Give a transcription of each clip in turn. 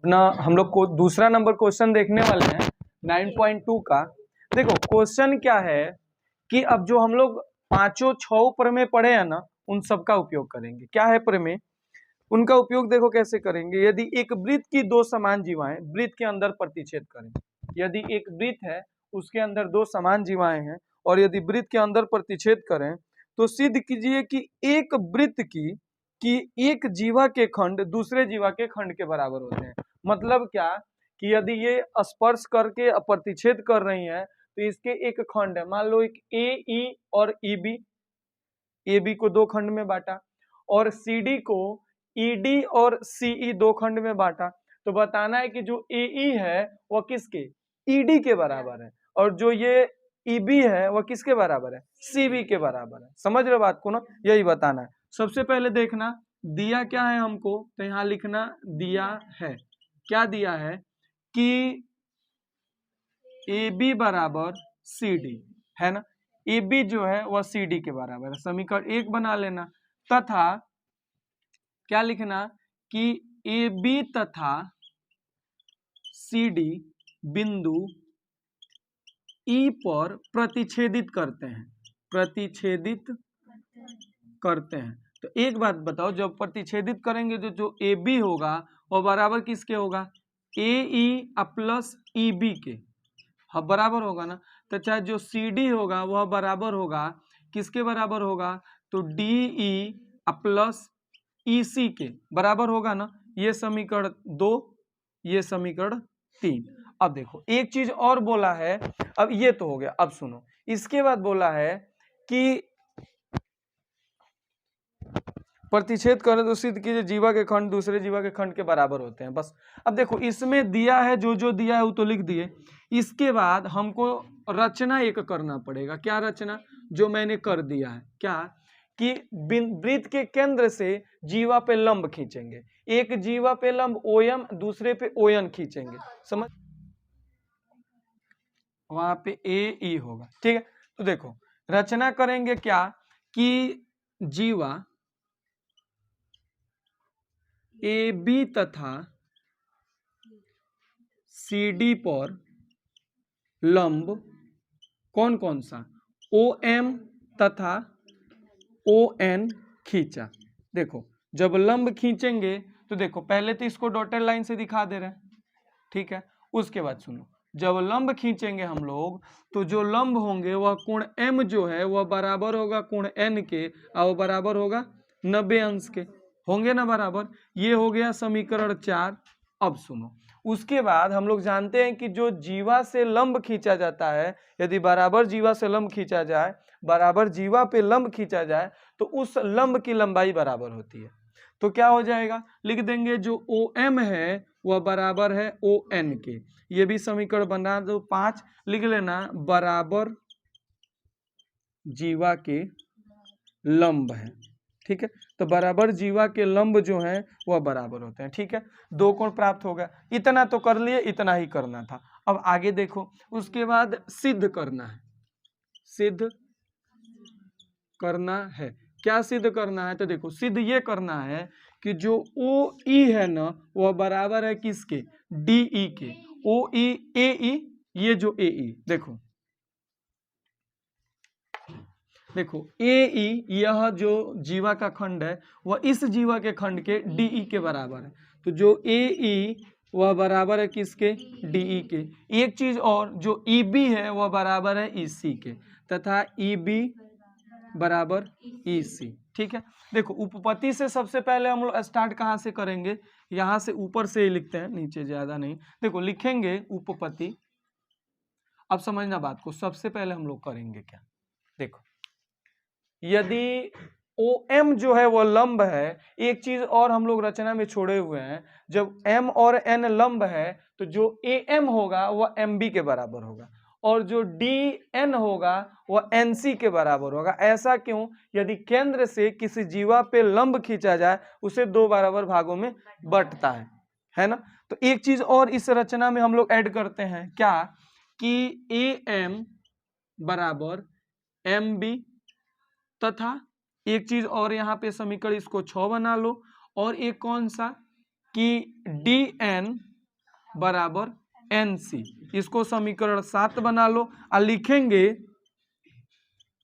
ना हम लोग को दूसरा नंबर क्वेश्चन देखने वाले हैं 9.2 का। देखो क्वेश्चन क्या है कि अब जो हम लोग पांचों छह प्रमेय पढ़े हैं ना, उन सब का उपयोग करेंगे। क्या है प्रमेय, उनका उपयोग देखो कैसे करेंगे। यदि एक वृत्त की दो समान जीवाएं वृत्त के अंदर प्रतिच्छेद करें, यदि एक वृत्त है उसके अंदर दो समान जीवाएं हैं और यदि वृत्त के अंदर प्रतिच्छेद करें तो सिद्ध कीजिए कि एक वृत्त की एक जीवा के खंड दूसरे जीवा के खंड के बराबर होते हैं। मतलब क्या कि यदि ये स्पर्श करके प्रतिच्छेद कर रही हैं तो इसके एक खंड है, मान लो एक ए ई और ई बी, ए बी को दो खंड में बांटा और सी डी को ई डी और सीई दो खंड में बांटा, तो बताना है कि जो ए ई है वह किसके, ई डी के बराबर है और जो ये ई बी है वह किसके बराबर है, सी बी के बराबर है। समझ रहे बात को ना, यही बताना है। सबसे पहले देखना दिया क्या है हमको, तो यहां लिखना दिया है, क्या दिया है कि ए बी बराबर सी डी है ना, ए बी जो है वह सी डी के बराबर है, समीकरण एक बना लेना। तथा क्या लिखना कि ए बी तथा सी डी बिंदु ई पर प्रतिच्छेदित करते हैं, प्रतिच्छेदित करते हैं। तो एक बात बताओ, जब प्रतिच्छेदित करेंगे तो जो ए बी होगा वह बराबर किसके होगा, ए ई प्लस ई बी के, हाँ बराबर होगा ना। तो चाहे जो सी डी होगा वह बराबर होगा किसके बराबर होगा, तो डी ई प्लस ई सी के बराबर होगा ना। ये समीकरण 2, ये समीकरण 3। अब देखो एक चीज और बोला है, अब ये तो हो गया, अब सुनो इसके बाद बोला है कि प्रतिच्छेद करें तो सिद्ध कीजिए जीवा के खंड दूसरे जीवा के खंड के बराबर होते हैं। बस अब देखो इसमें दिया है, जो दिया है वो तो लिख दिए। इसके बाद हमको रचना एक करना पड़ेगा। क्या रचना, जो मैंने कर दिया है, क्या कि वृत्त के केंद्र से जीवा पे लंब खींचेंगे, एक जीवा पे लंब ओ एम दूसरे पे ओ एन खींचेंगे, समझ, वहां पे ए ई होगा, ठीक है। तो देखो रचना करेंगे क्या कि जीवा ए बी तथा सी डी पर लंब कौन कौन सा, ओ एम तथा ओ एन खींचा। देखो जब लंब खींचेंगे तो देखो पहले तो इसको डॉटेड लाइन से दिखा दे रहे हैं, ठीक है। उसके बाद सुनो, जब लंब खींचेंगे हम लोग तो जो लंब होंगे वह कोण एम जो है वह बराबर होगा कोण एन के, और वह बराबर होगा 90 अंश के, होंगे ना बराबर। ये हो गया समीकरण 4। अब सुनो उसके बाद हम लोग जानते हैं कि जो जीवा से लंब खींचा जाता है, यदि बराबर जीवा से लंब खींचा जाए, बराबर जीवा पे लंब खींचा जाए तो उस लंब की लंबाई बराबर होती है। तो क्या हो जाएगा, लिख देंगे जो ओ एम है वह बराबर है ओ एन के। ये भी समीकरण बना दो 5, लिख लेना बराबर जीवा के लंब है, ठीक है। तो बराबर जीवा के लंब जो हैं वह बराबर होते हैं, ठीक है। दो कोण प्राप्त हो गया, इतना तो कर लिए, इतना ही करना था। अब आगे देखो उसके बाद सिद्ध करना है, सिद्ध करना है। क्या सिद्ध करना है, तो देखो सिद्ध ये करना है कि जो ओ ई है ना वह बराबर है किसके, डी ई के। ओ ई ए ई, ये जो ए ई देखो, देखो ए ई यह जो जीवा का खंड है वह इस जीवा के खंड के डी ई के बराबर है। तो जो ए ई वह बराबर है किसके, डी ई के। एक चीज और, जो ई बी है वह बराबर है ई सी के, तथा ई बी बराबर ई सी, ठीक है। देखो उपपत्ति से सबसे पहले हम लोग स्टार्ट कहाँ से करेंगे, यहाँ से ऊपर से ही लिखते हैं, नीचे ज्यादा नहीं। देखो लिखेंगे उपपत्ति, अब समझना बात को। सबसे पहले हम लोग करेंगे क्या, देखो यदि ओ एम जो है वह लंब है, एक चीज और हम लोग रचना में छोड़े हुए हैं, जब एम और एन लंब है तो जो ए एम होगा वह एम बी के बराबर होगा और जो डी एन होगा वह एन सी के बराबर होगा। ऐसा क्यों, यदि केंद्र से किसी जीवा पे लंब खींचा जाए उसे दो बराबर भागों में बंटता है ना। तो एक चीज और इस रचना में हम लोग ऐड करते हैं, क्या कि ए एम बराबर एम बी, तथा एक चीज और यहाँ पे समीकरण इसको 6 बना लो, और एक कौन सा कि डी एन बराबर NC। इसको समीकरण 7 बना लो और लिखेंगे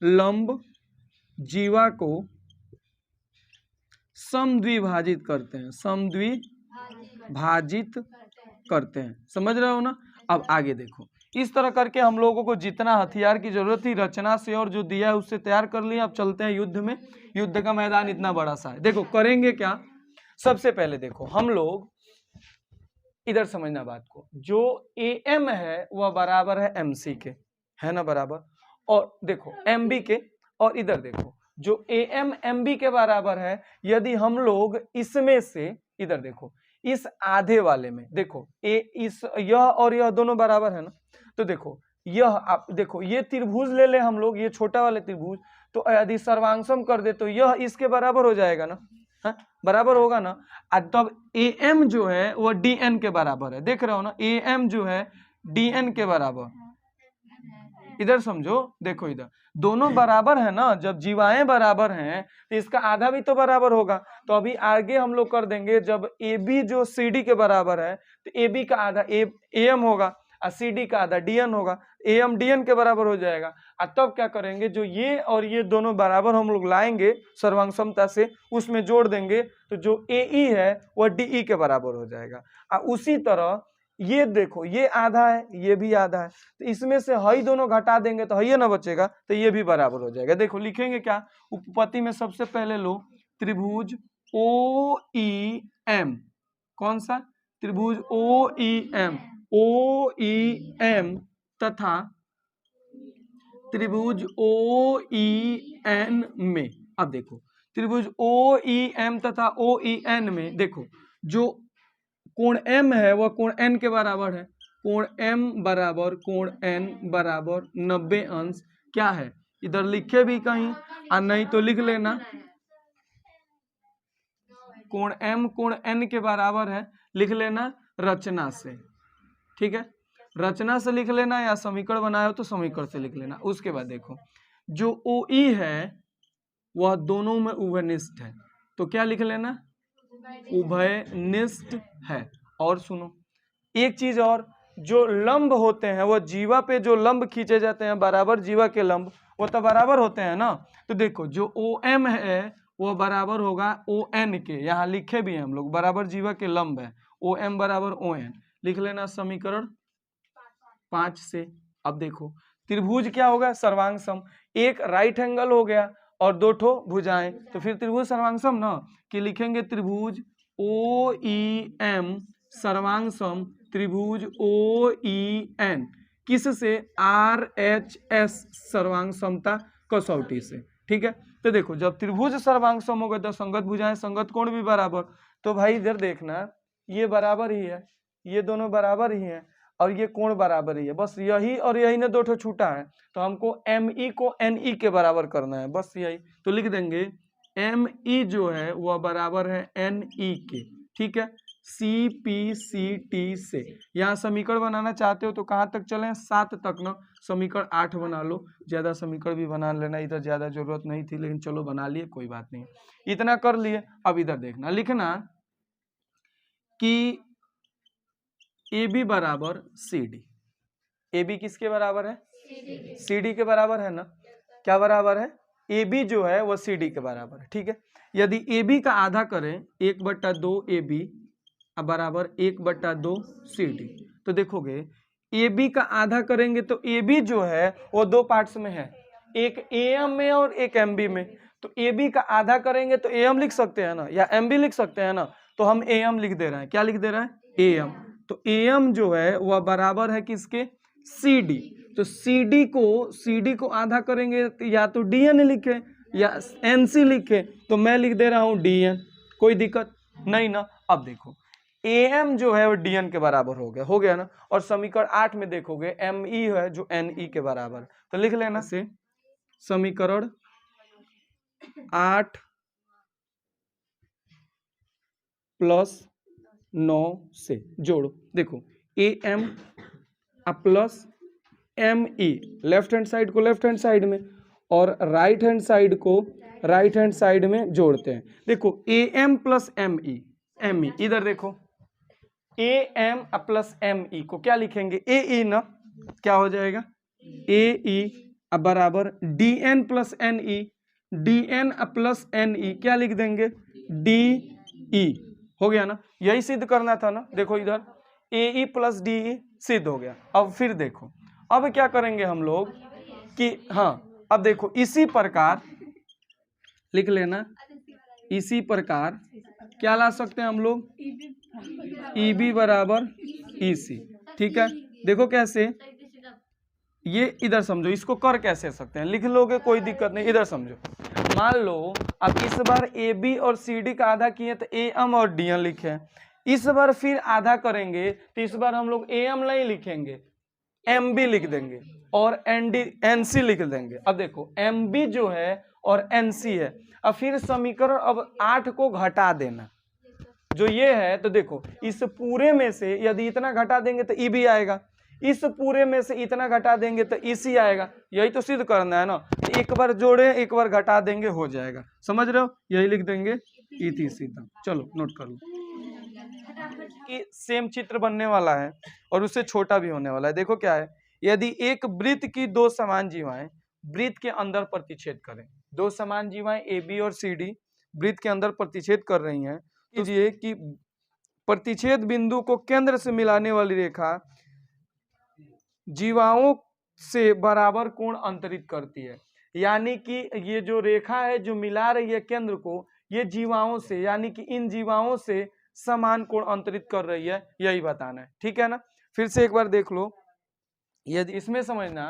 लंब जीवा को समद्विभाजित करते हैं, समद्विभाजित करते हैं। समझ रहे हो ना। अब आगे देखो, इस तरह करके हम लोगों को जितना हथियार की जरूरत थी रचना से और जो दिया है उससे तैयार कर लिया। अब चलते हैं युद्ध में। युद्ध का मैदान इतना बड़ा सा है। देखो करेंगे क्या, सबसे पहले देखो हम लोग इधर समझना बात को, जो AM है वह बराबर है MC के, है ना बराबर, और देखो MB के, और इधर देखो जो AM MB के बराबर है, यदि हम लोग इसमें से इधर देखो इस आधे वाले में देखो यह और यह दोनों बराबर है ना, तो देखो यह आप देखो ये त्रिभुज ले ले हम लोग, ये छोटा वाले त्रिभुज, तो यदि सर्वांशम कर दे तो यह इसके बराबर हो जाएगा ना, हाँ बराबर होगा ना। तब AM जो है वह DN के बराबर है, देख रहे हो ना, AM जो है DN के बराबर। इधर समझो, देखो इधर दोनों बराबर है ना, जब जीवाएं बराबर हैं तो इसका आधा भी तो बराबर होगा। तो अभी आगे हम लोग कर देंगे, जब AB जो CD के बराबर है तो AB का आधा AM होगा और CD का आधा DN होगा, AM DN के बराबर हो जाएगा। और तब क्या करेंगे, जो ये और ये दोनों बराबर हम लोग लाएंगे सर्वांग से, उसमें जोड़ देंगे तो जो AE है वह DE के बराबर हो जाएगा। और उसी तरह ये देखो ये आधा है ये भी आधा है, तो इसमें से हई दोनों घटा देंगे तो हई ना बचेगा, तो ये भी बराबर हो जाएगा। देखो लिखेंगे क्या, उपपत्ति में सबसे पहले लो त्रिभुज OEM, कौन सा त्रिभुज OEM तथा त्रिभुज OEN में। अब देखो त्रिभुज OEM तथा OEN में देखो जो कोण M है वह कोण N के बराबर है, कोण M बराबर कोण N बराबर 90 अंश। क्या है, इधर लिखे भी कहीं और नहीं तो लिख लेना, कोण M कोण N के बराबर है, लिख लेना रचना से, ठीक है, रचना से लिख लेना, या समीकरण बनाए हो तो समीकरण से लिख लेना। उसके बाद देखो जो OE है वह दोनों में उभयनिष्ठ है, तो क्या लिख लेना, उभयनिष्ठ है। और सुनो एक चीज और, जो लंब होते हैं वह जीवा पे जो लंब खींचे जाते हैं बराबर जीवा के लंब, वो तो बराबर होते हैं ना। तो देखो जो OM है वो बराबर होगा ON के, यहाँ लिखे भी हैं हम लोग, बराबर जीवा के लंब है, OM बराबर ON, लिख लेना समीकरण 5 से। अब देखो त्रिभुज क्या होगा, सर्वांग सम, एक राइट एंगल हो गया और दो ठो भुजाएं, तो फिर त्रिभुज सर्वांग सम ना, कि लिखेंगे त्रिभुज OEM सर्वांग सम त्रिभुज OEN किससे, RHS सर्वांग समता कसौटी से, ठीक है। तो देखो जब त्रिभुज सर्वांग सम हो गए तो संगत भुजाएं संगत कोण भी बराबर, तो भाई इधर देखना ये बराबर ही है, ये दोनों बराबर ही है और ये कोण बराबर ही है, बस यही और यही ने दो ठो छूटा है, तो हमको ME को NE के बराबर करना है, बस यही। तो लिख देंगे ME जो है वह बराबर है NE के, ठीक है, CPCT से। यहाँ समीकरण बनाना चाहते हो तो कहाँ तक चलें, 7 तक ना, समीकरण 8 बना लो, ज्यादा समीकरण भी बना लेना, इधर ज्यादा जरूरत नहीं थी लेकिन चलो बना लिए, कोई बात नहीं, इतना कर लिए। अब इधर देखना, लिखना कि AB बराबर CD, AB किसके बराबर है, CD के बराबर है ना, क्या बराबर है, AB जो है वह CD के बराबर है, ठीक है। यदि AB का आधा करें 1/2 AB बराबर 1/2 CD, तो देखोगे AB का आधा करेंगे तो AB जो है वो दो पार्ट्स में है, एक AM में और एक MB में, तो AB का आधा करेंगे तो AM लिख सकते हैं ना, या MB लिख सकते हैं ना, तो हम AM लिख दे रहे हैं, क्या लिख दे रहे हैं, AM। तो AM जो है वह बराबर है किसके, CD, तो CD को आधा करेंगे तो या तो DN लिखे या NC लिखे, तो मैं लिख दे रहा हूं DN, कोई दिक्कत नहीं ना। अब देखो AM जो है वो DN के बराबर हो गया ना, और समीकरण 8 में देखोगे ME है जो NE के बराबर, तो लिख लेना से समीकरण 8 + 9 से जोड़ो, देखो AM plus ME, left hand side को लेफ्ट हैंड साइड में और राइट हैंड साइड को राइट हैंड साइड में जोड़ते हैं। देखो AM + ME, इधर देखो A M plus M E को क्या लिखेंगे, ए ई ना, क्या हो जाएगा ए ई बराबर D N plus N E, D N plus N E क्या लिख देंगे डी ई, हो गया ना, यही सिद्ध करना था ना। देखो इधर ए ई प्लस डी ई सिद्ध हो गया। अब फिर देखो अब क्या करेंगे हम लोग कि हाँ अब देखो इसी प्रकार लिख लेना, इसी प्रकार क्या ला सकते हैं हम लोग, ई बी बराबर ई सी, ठीक है। देखो कैसे, ये इधर समझो, इसको कर कैसे सकते हैं, लिख लोगे कोई दिक्कत नहीं, इधर समझो। मान लो अब इस बार ए बी और सी डी का आधा किए तो ए एम और डी एन लिखे, इस बार फिर आधा करेंगे तो इस बार हम लोग ए एम नहीं लिखेंगे, एम बी लिख देंगे और एन डी एन सी लिख देंगे। अब देखो एम बी जो है और एन सी है, अब फिर समीकरण अब 8 को घटा देना, जो ये है तो देखो इस पूरे में से यदि इतना घटा देंगे तो ई बी आएगा, इस पूरे में से इतना घटा देंगे तो ई सी आएगा, यही तो सिद्ध करना है ना। तो एक बार जोड़े एक बार घटा देंगे हो जाएगा, समझ रहे हो, यही लिख देंगे ई थी सीधा। चलो नोट कर लो कि सेम चित्र बनने वाला है और उससे छोटा भी होने वाला है। देखो क्या है, यदि एक वृत्त की दो समान जीवाएं वृत्त के अंदर प्रतिच्छेद करें, दो समान जीवाएं ए बी और सी डी वृत्त के अंदर प्रतिच्छेद कर रही हैं, तो ये कि प्रतिच्छेद बिंदु को केंद्र से मिलाने वाली रेखा जीवाओं से बराबर कोण अंतरित करती है। यानी कि ये जो रेखा है जो मिला रही है केंद्र को, ये जीवाओं से यानी कि इन जीवाओं से समान कोण अंतरित कर रही है, यही बताना है, ठीक है ना। फिर से एक बार देख लो, यदि इसमें समझना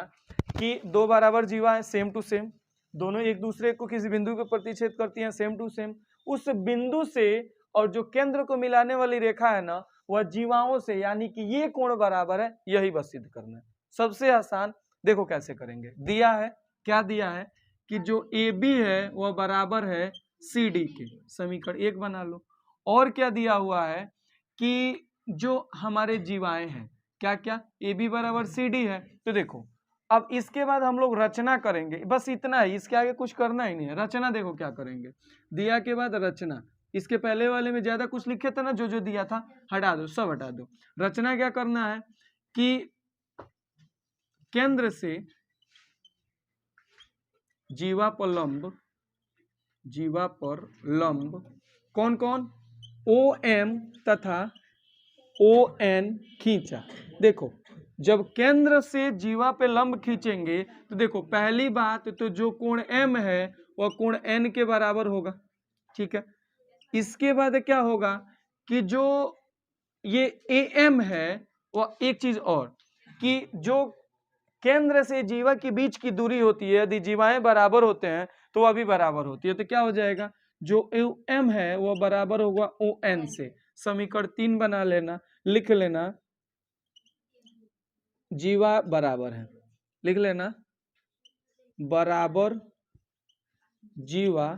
कि दो बराबर जीवा है सेम टू सेम, दोनों एक दूसरे को किसी बिंदु पे प्रतिच्छेद करती हैं सेम टू सेम, उस बिंदु से और जो केंद्र को मिलाने वाली रेखा है ना वह जीवाओं से यानी कि ये कोण बराबर है, यही बस सिद्ध करना है। सबसे आसान देखो कैसे करेंगे, दिया है क्या दिया है कि जो ए बी है वह बराबर है सी डी के, समीकरण 1 बना लो। और क्या दिया हुआ है कि जो हमारे जीवाएं हैं क्या क्या, ए बी बराबर सी डी है। तो देखो अब इसके बाद हम लोग रचना करेंगे, बस इतना ही, इसके आगे कुछ करना ही नहीं है। रचना देखो क्या करेंगे, दिया के बाद रचना, इसके पहले वाले में ज्यादा कुछ लिखे थे ना, जो जो दिया था हटा दो, सब हटा दो। रचना क्या करना है कि केंद्र से जीवा पर लंब कौन कौन, ओ एम तथा ओ एन खींचा। देखो जब केंद्र से जीवा पे लंब खींचेंगे तो देखो पहली बात तो जो कोण एम है वह कोण एन के बराबर होगा, ठीक है। इसके बाद क्या होगा कि जो ये ए एम है वह एक चीज और कि जो केंद्र से जीवा के बीच की दूरी होती है, यदि जीवाएं बराबर होते हैं तो वह भी बराबर होती है, तो क्या हो जाएगा जो एम है वह बराबर होगा ओ एन से। समीकरण 3 बना लेना, लिख लेना जीवा बराबर है, लिख लेना बराबर जीवा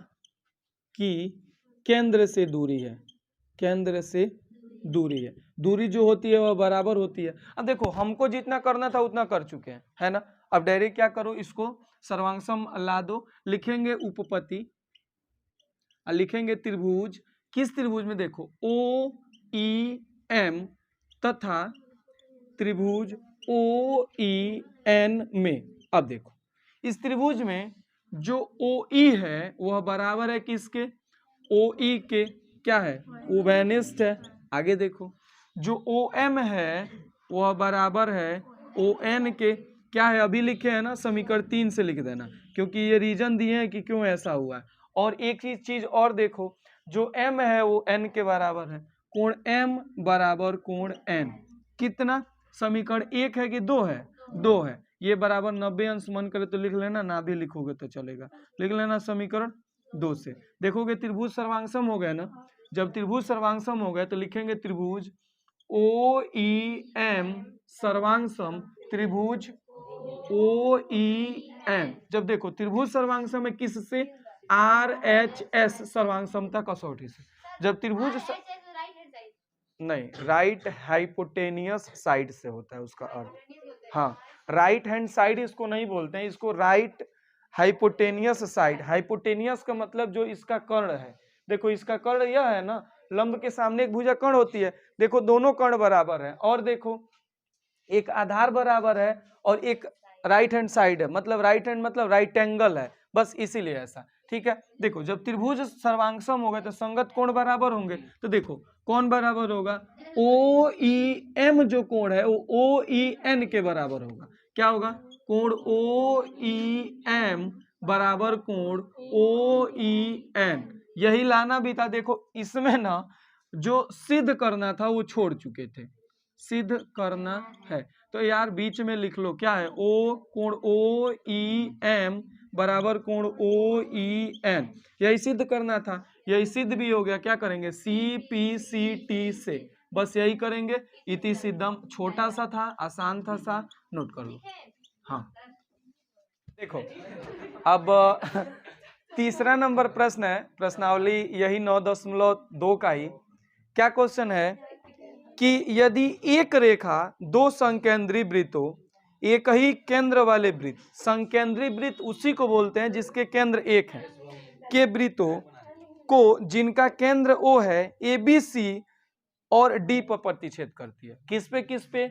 की केंद्र से दूरी है, केंद्र से दूरी है, दूरी जो होती है वह बराबर होती है। अब देखो हमको जितना करना था उतना कर चुके हैं, है ना। अब डायरेक्ट क्या करो, इसको सर्वांगसम ला दो, लिखेंगे उपपत्ति, लिखेंगे त्रिभुज, किस त्रिभुज में, देखो ओ ई एम तथा त्रिभुज ओ ई एन में। अब देखो इस त्रिभुज में जो ओ ई है वह बराबर है किसके, ओ ई के, क्या है उभयनिष्ठ है। आगे देखो जो ओ एम है वह बराबर है ओ एन के, क्या है अभी लिखे हैं ना, समीकरण 3 से लिख देना, क्योंकि ये रीजन दिए हैं कि क्यों ऐसा हुआ है। और एक ही चीज और देखो, जो m है वो n के बराबर है, कोण m बराबर कोण n, कितना, समीकरण 1 है कि 2 है, 2 है, ये बराबर 90 अंश मन करे तो लिख लेना, ना भी लिखोगे तो चलेगा, लिख लेना समीकरण 2 से। देखोगे त्रिभुज सर्वांगसम हो गया ना, जब त्रिभुज सर्वांगसम हो गए तो लिखेंगे त्रिभुज ओ ई एम सर्वांगसम त्रिभुज ओ ई एम। जब देखो त्रिभुज सर्वांगसम है किससे, आर एच एस सर्वांगसमता कसौटी से। जब त्रिभुज नहीं, राइट हाइपोटेनियस साइड से होता है उसका अर्थ, हाँ राइट हैंड साइड इसको नहीं बोलते हैं, इसको राइट हाइपोटेनियस साइड। हाइपोटेनियस का मतलब जो इसका कर्ण है, देखो इसका कर्ण यह है ना, लंब के सामने एक भुजा कर्ण होती है, देखो दोनों कर्ण बराबर है, और देखो एक आधार बराबर है और एक राइट हैंड साइड है, मतलब राइट हैंड मतलब राइट एंगल है, बस इसीलिए ऐसा। ठीक है, देखो जब त्रिभुज सर्वांगसम होगा तो संगत कोण बराबर होंगे। तो देखो कौन बराबर होगा, ओ ई एम जो कोण है वो ओ ई एन के बराबर होगा। क्या होगा, कोण ओ ई एम बराबर कोण ओ ई एन। यही लाना भी था। देखो इसमें ना जो सिद्ध करना था वो छोड़ चुके थे, सिद्ध करना है तो यार बीच में लिख लो क्या है, ओ कोण ओ ई एम बराबर कोण ओ ई एन, यही सिद्ध करना था, यही सिद्ध भी हो गया। क्या करेंगे, सी पी सी टी से, बस यही करेंगे। इति सिद्धम, छोटा सा था, आसान था सा, नोट कर लो। हाँ देखो अब तीसरा नंबर प्रश्न है, प्रश्नावली यही 9.2 का ही। क्या क्वेश्चन है कि यदि एक रेखा दो संकेंद्री वृत्तों, एक ही केंद्र वाले वृत्त, संकेंद्री वृत्त उसी को बोलते हैं जिसके केंद्र एक है, के वृत्तों को जिनका केंद्र O है ए बी सी और डी पर प्रतिच्छेद करती है। किस पे,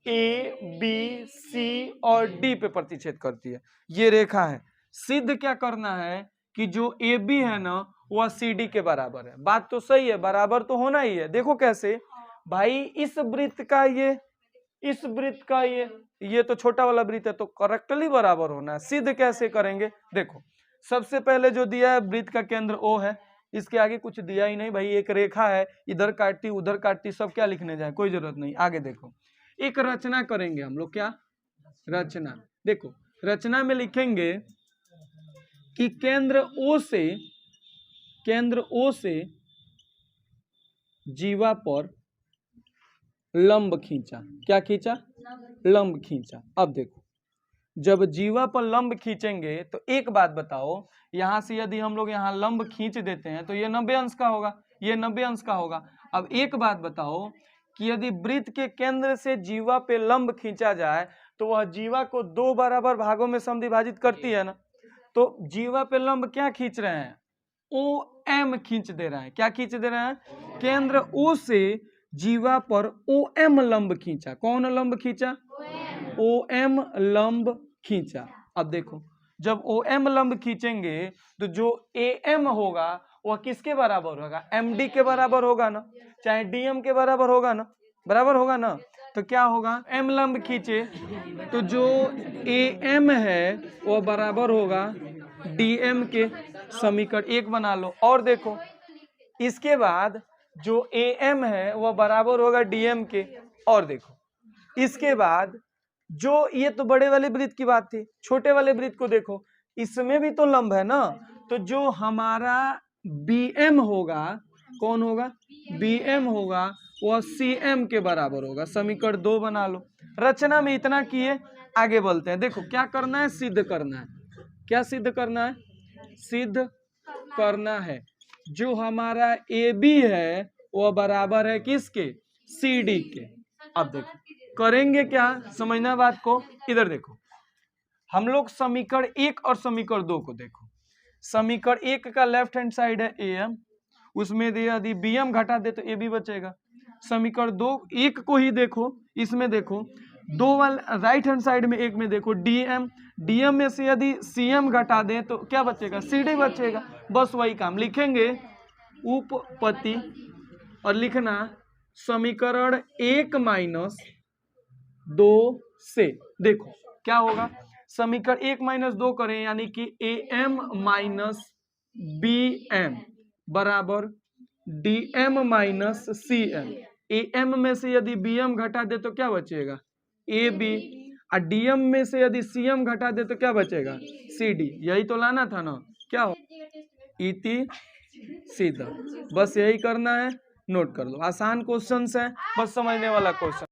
ए बी सी और डी पे प्रतिच्छेद करती है, ये रेखा है। सिद्ध क्या करना है कि जो ए बी है ना वह सी डी के बराबर है। बात तो सही है, बराबर तो होना ही है। देखो कैसे भाई, इस वृत्त का ये, इस वृत्त का ये तो छोटा वाला वृत्त है तो करेक्टली बराबर होना है। सिद्ध कैसे करेंगे, देखो सबसे पहले जो दिया है वृत्त का केंद्र O है, इसके आगे कुछ दिया ही नहीं भाई, एक रेखा है, इधर काटती उधर काटती, सब क्या लिखने जाए, कोई जरूरत नहीं। आगे देखो एक रचना करेंगे हम लोग, क्या रचना, देखो रचना में लिखेंगे कि केंद्र O से जीवा पर लंब खींचा। क्या खींचा, लंब खींचा। अब देखो जब जीवा पर लंब खींचेंगे तो एक बात बताओ, यहां से यदि हम लोग यहाँ लंब खींच देते हैं तो ये 90 अंश का होगा, ये 90 अंश का होगा। अब एक बात बताओ कि यदि वृत्त के केंद्र से जीवा पे लंब खींचा जाए तो वह जीवा को दो बराबर भागों में समविभाजित करती है ना। तो जीवा पे लंब क्या खींच रहे हैं, ओ एम खींच दे रहे हैं। क्या खींच दे रहे हैं, केंद्र O से जीवा पर ओ एम लंब खींचा। कौन लंब खींचा, ओ एम लंब खींचा। अब देखो जब ओ एम लंब खींचेंगे तो जो ए एम होगा वह किसके बराबर होगा, एम डी के बराबर होगा ना, चाहे डी एम के बराबर होगा ना, बराबर होगा ना। तो क्या होगा, एम लंब खींचे तो जो ए एम है वह बराबर होगा डी एम के, समीकरण 1 बना लो। और देखो इसके बाद जो ए एम है वह बराबर होगा डीएम के। और देखो इसके बाद जो, ये तो बड़े वाले वृत्त की बात थी, छोटे वाले वृत्त को देखो, इसमें भी तो लंब है ना, तो जो हमारा बी एम होगा, कौन होगा, बी एम होगा, वह सी एम के बराबर होगा। समीकरण 2 बना लो। रचना में इतना किए, आगे बढ़ते हैं। देखो क्या करना है, सिद्ध करना है। क्या सिद्ध करना है, सिद्ध करना है जो हमारा ए बी है वह बराबर है किसके, सी डी के। अब देखो करेंगे क्या, समझना बात को। इधर देखो हम लोग समीकरण 1 और समीकरण 2 को देखो। समीकरण 1 का लेफ्ट हैंड साइड है ए एम, उसमें यदि बी एम घटा दे तो ए बी बचेगा। समीकरण 2 1 को ही देखो, इसमें देखो दो वाले राइट हैंड साइड में एक में देखो डीएम, डीएम में से यदि सीएम घटा दें तो क्या बचेगा, सीडी बचेगा। बस वही काम लिखेंगे, उपपत्ति और लिखना समीकरण 1 - 2 से। देखो क्या होगा, समीकरण 1 - 2 करें यानी कि A M minus B M बराबर D M minus C M. A M में से यदि बी एम घटा दे तो क्या बचेगा, ए बी, और डीएम में से यदि सीएम घटा दे तो क्या बचेगा, सी डी। यही तो लाना था ना, क्या हो, इति सीधा। बस यही करना है, नोट कर लो। आसान क्वेश्चन है, बस समझने वाला क्वेश्चन।